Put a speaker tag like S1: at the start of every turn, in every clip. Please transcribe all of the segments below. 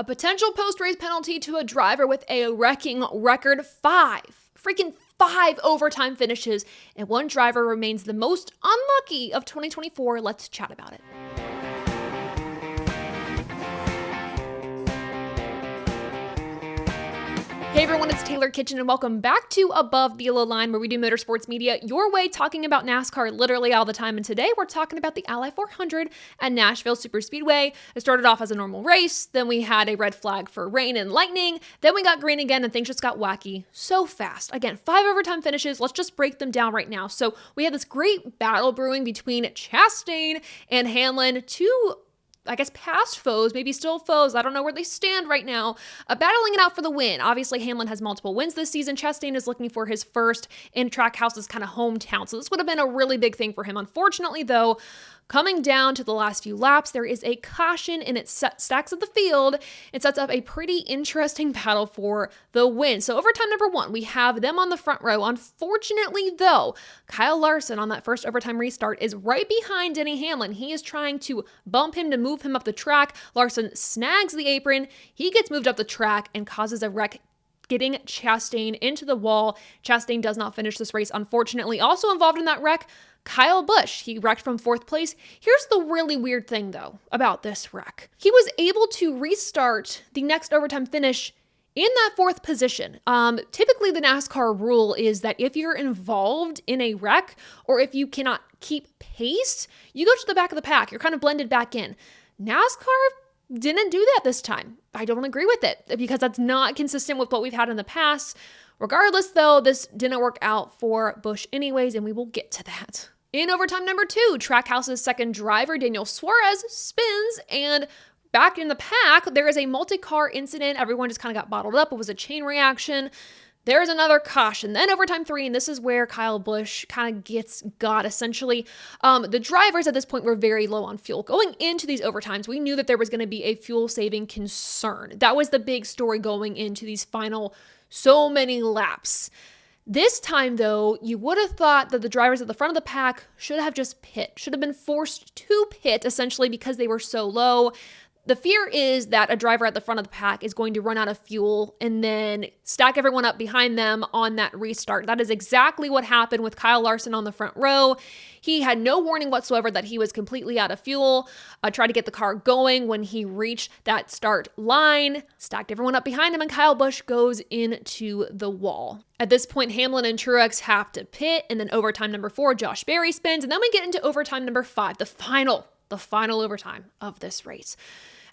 S1: A potential post-race penalty to a driver with a wrecking record 5 overtime finishes, and one driver remains the most unlucky of 2024. Let's chat about it. Hey everyone, it's Taylor Kitchen and welcome back to Above the Yellow Line, where we do motorsports media your way, talking about NASCAR literally all the time. And today we're talking about the Ally 400 at Nashville Superspeedway. It started off as a normal race, then we had a red flag for rain and lightning, then we got green again, and things just got wacky so fast. Again, 5 overtime finishes. Let's just break them down right now. So we had this great battle brewing between Chastain and Hamlin, two past foes, maybe still foes. I don't know where they stand right now, battling it out for the win. Obviously, Hamlin has multiple wins this season. Chastain is looking for his first in Trackhouse's kind of hometown. So this would have been a really big thing for him. Unfortunately, though, coming down to the last few laps, there is a caution and it stacks up the field. It sets up a pretty interesting battle for the win. So overtime number 1, we have them on the front row. Unfortunately, though, Kyle Larson on that first overtime restart is right behind Denny Hamlin. He is trying to bump him to move him up the track. Larson snags the apron. He gets moved up the track and causes a wreck, getting Chastain into the wall. Chastain does not finish this race, unfortunately. Also involved in that wreck, Kyle Busch. He wrecked from 4th place. Here's the really weird thing, though, about this wreck. He was able to restart the next overtime finish in that 4th position. Typically, the NASCAR rule is that if you're involved in a wreck or if you cannot keep pace, you go to the back of the pack. You're kind of blended back in. NASCAR didn't do that this time. I don't agree with it because that's not consistent with what we've had in the past. Regardless, though, this didn't work out for Busch anyways, and we will get to that. In overtime number 2, Trackhouse's second driver, Daniel Suarez, spins, and back in the pack, there is a multi-car incident. Everyone just kind of got bottled up. It was a chain reaction. There's another caution. Then overtime 3, and this is where Kyle Busch kind of got essentially. The drivers at this point were very low on fuel. Going into these overtimes, we knew that there was going to be a fuel saving concern. That was the big story going into these final so many laps. This time, though, you would have thought that the drivers at the front of the pack should have just should have been forced to pit, essentially, because they were so low. The fear is that a driver at the front of the pack is going to run out of fuel and then stack everyone up behind them on that restart. That is exactly what happened with Kyle Larson on the front row. He had no warning whatsoever that he was completely out of fuel. Tried to get the car going when he reached that start line, stacked everyone up behind him, and Kyle Busch goes into the wall. At this point, Hamlin and Truex have to pit, and then overtime number 4, Josh Berry spins, and then we get into overtime number 5, the final overtime of this race.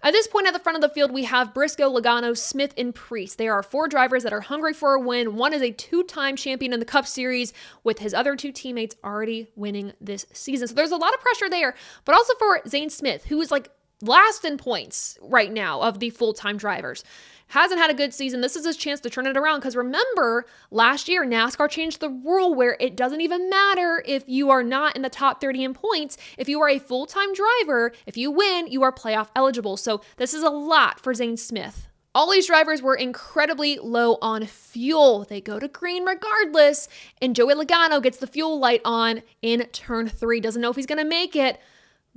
S1: At this point at the front of the field, we have Briscoe, Logano, Smith, and Priest. There are 4 drivers that are hungry for a win. One is a 2-time champion in the Cup Series, with his other 2 teammates already winning this season. So there's a lot of pressure there, but also for Zane Smith, who is last in points right now of the full-time drivers. Hasn't had a good season. This is his chance to turn it around, because remember, last year, NASCAR changed the rule where it doesn't even matter if you are not in the top 30 in points. If you are a full-time driver, if you win, you are playoff eligible. So this is a lot for Zane Smith. All these drivers were incredibly low on fuel. They go to green regardless, and Joey Logano gets the fuel light on in turn 3. Doesn't know if he's going to make it,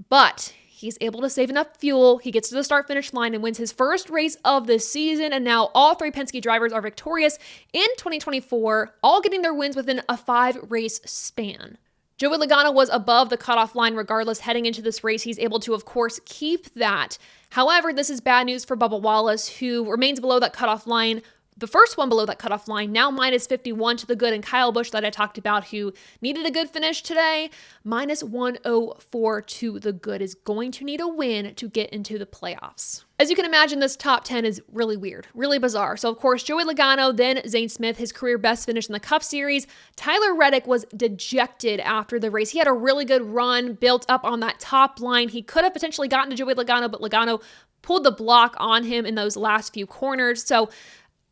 S1: but he's able to save enough fuel. He gets to the start-finish line and wins his first race of the season. And now all 3 Penske drivers are victorious in 2024, all getting their wins within a 5-race span. Joey Logano was above the cutoff line regardless heading into this race. He's able to, of course, keep that. However, this is bad news for Bubba Wallace, who remains below that cutoff line. The first one below that cutoff line, now minus 51 to the good, and Kyle Busch that I talked about, who needed a good finish today, minus 104 to the good, is going to need a win to get into the playoffs. As you can imagine, this top 10 is really weird, really bizarre. So, of course, Joey Logano, then Zane Smith, his career best finish in the Cup Series. Tyler Reddick was dejected after the race. He had a really good run built up on that top line. He could have potentially gotten to Joey Logano, but Logano pulled the block on him in those last few corners. So,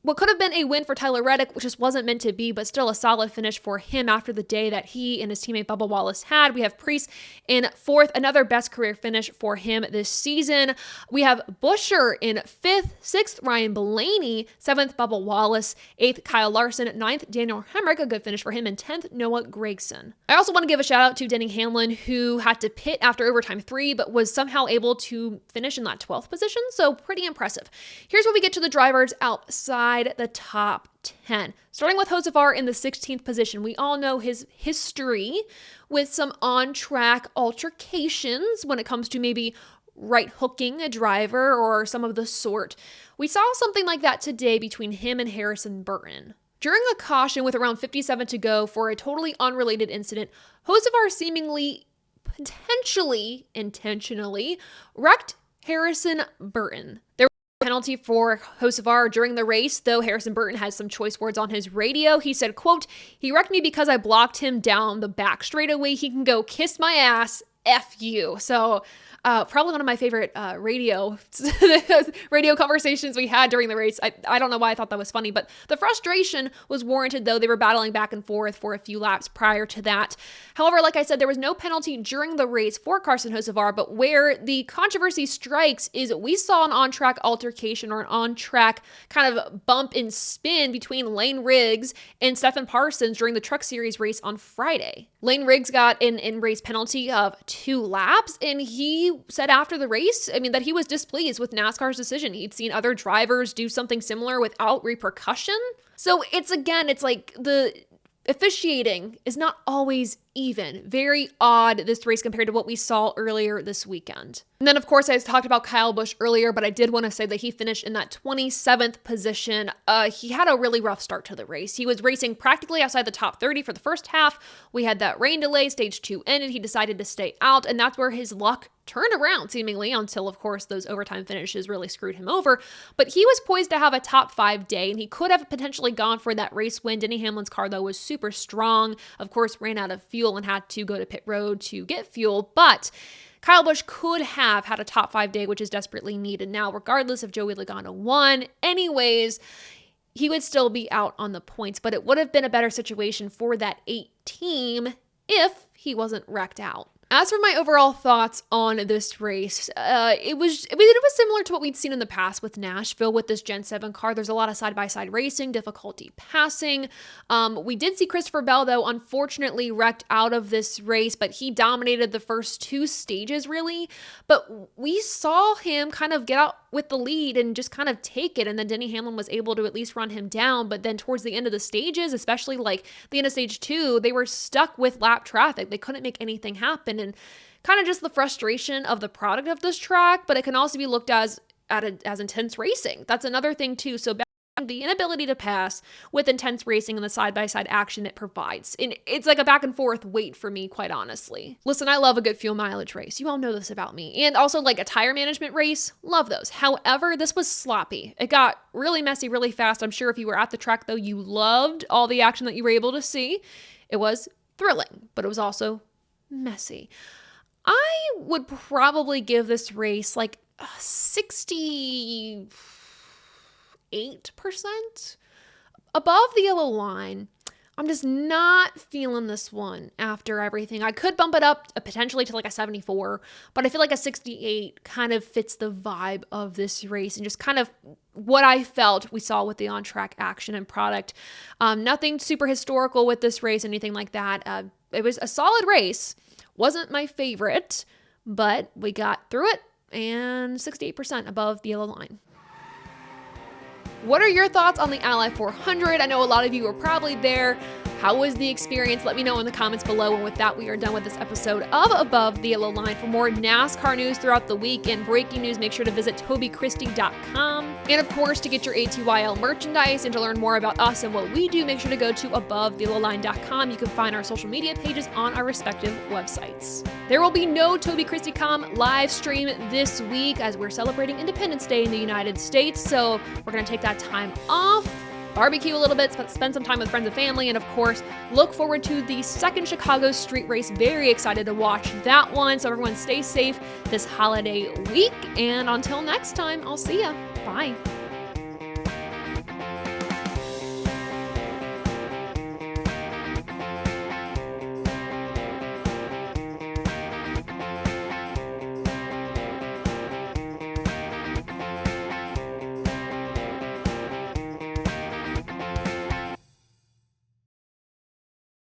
S1: what could have been a win for Tyler Reddick, which just wasn't meant to be, but still a solid finish for him after the day that he and his teammate Bubba Wallace had. We have Preece in 4th, another best career finish for him this season. We have Buescher in 5th, 6th, Ryan Blaney, 7th, Bubba Wallace, 8th, Kyle Larson, 9th, Daniel Hemrick, a good finish for him, and 10th, Noah Gragson. I also want to give a shout out to Denny Hamlin, who had to pit after overtime 3, but was somehow able to finish in that 12th position, so pretty impressive. Here's where we get to the drivers outside the top 10. Starting with Hocevar in the 16th position. We all know his history with some on-track altercations when it comes to maybe right hooking a driver or some of the sort. We saw something like that today between him and Harrison Burton. During a caution with around 57 to go for a totally unrelated incident, Hocevar seemingly, potentially, intentionally wrecked Harrison Burton. There penalty for Hocevar during the race, though Harrison Burton has some choice words on his radio. He said, quote, "He wrecked me because I blocked him down the back straightaway. He can go kiss my ass, F you." So probably one of my favorite radio conversations we had during the race. I don't know why I thought that was funny, but the frustration was warranted, though. They were battling back and forth for a few laps prior to that. However, like I said, there was no penalty during the race for Carson Hocevar, but where the controversy strikes is we saw an on-track altercation or an on-track kind of bump and spin between Lane Riggs and Stephen Parsons during the Truck Series race on Friday. Lane Riggs got an in-race penalty of 2 laps, and he said after the race, that he was displeased with NASCAR's decision. He'd seen other drivers do something similar without repercussion. So it's like the officiating is not always even. Very odd, this race, compared to what we saw earlier this weekend. And then, of course, I talked about Kyle Busch earlier, but I did want to say that he finished in that 27th position. He had a really rough start to the race. He was racing practically outside the top 30 for the first half. We had that rain delay. Stage 2 ended. He decided to stay out, and that's where his luck turned around, seemingly, until, of course, those overtime finishes really screwed him over. But he was poised to have a top 5 day, and he could have potentially gone for that race win. Denny Hamlin's car, though, was super strong. Of course, ran out of fuel and had to go to pit road to get fuel, but Kyle Busch could have had a top 5 day, which is desperately needed now, regardless if Joey Logano won. Anyways, he would still be out on the points, but it would have been a better situation for that 8 team if he wasn't wrecked out. As for my overall thoughts on this race, it was similar to what we'd seen in the past with Nashville with this Gen 7 car. There's a lot of side-by-side racing, difficulty passing. We did see Christopher Bell, though, unfortunately wrecked out of this race, but he dominated the first 2 stages, really. But we saw him kind of get out with the lead and just kind of take it, and then Denny Hamlin was able to at least run him down. But then towards the end of the stages, especially like the end of stage 2, they were stuck with lap traffic. They couldn't make anything happen, and kind of just the frustration of the product of this track, but it can also be looked as intense racing. That's another thing too. So the inability to pass with intense racing and the side-by-side action it provides. And it's like a back and forth wait for me, quite honestly. Listen, I love a good fuel mileage race. You all know this about me. And also like a tire management race, love those. However, this was sloppy. It got really messy really fast. I'm sure if you were at the track, though, you loved all the action that you were able to see. It was thrilling, but it was also messy. I would probably give this race like 68% above the yellow line. I'm just not feeling this one after everything. I could bump it up potentially to like a 74, but I feel like a 68 kind of fits the vibe of this race and just kind of what I felt we saw with the on-track action and product. Nothing super historical with this race, anything like that. It was a solid race. Wasn't my favorite, but we got through it, and 68% above the yellow line. What are your thoughts on the Ally 400? I know a lot of you were probably there. How was the experience? Let me know in the comments below. And with that, we are done with this episode of Above the Yellow Line. For more NASCAR news throughout the week and breaking news, make sure to visit TobyChristieCom. And of course, to get your ATYL merchandise and to learn more about us and what we do, make sure to go to AboveTheYellowLine.com. You can find our social media pages on our respective websites. There will be no TobyChristieCom live stream this week as we're celebrating Independence Day in the United States. So we're going to take that time off, barbecue a little bit, spend some time with friends and family, and of course, look forward to the second Chicago street race. Very excited to watch that one. So everyone stay safe this holiday week, and until next time, I'll see ya. Bye.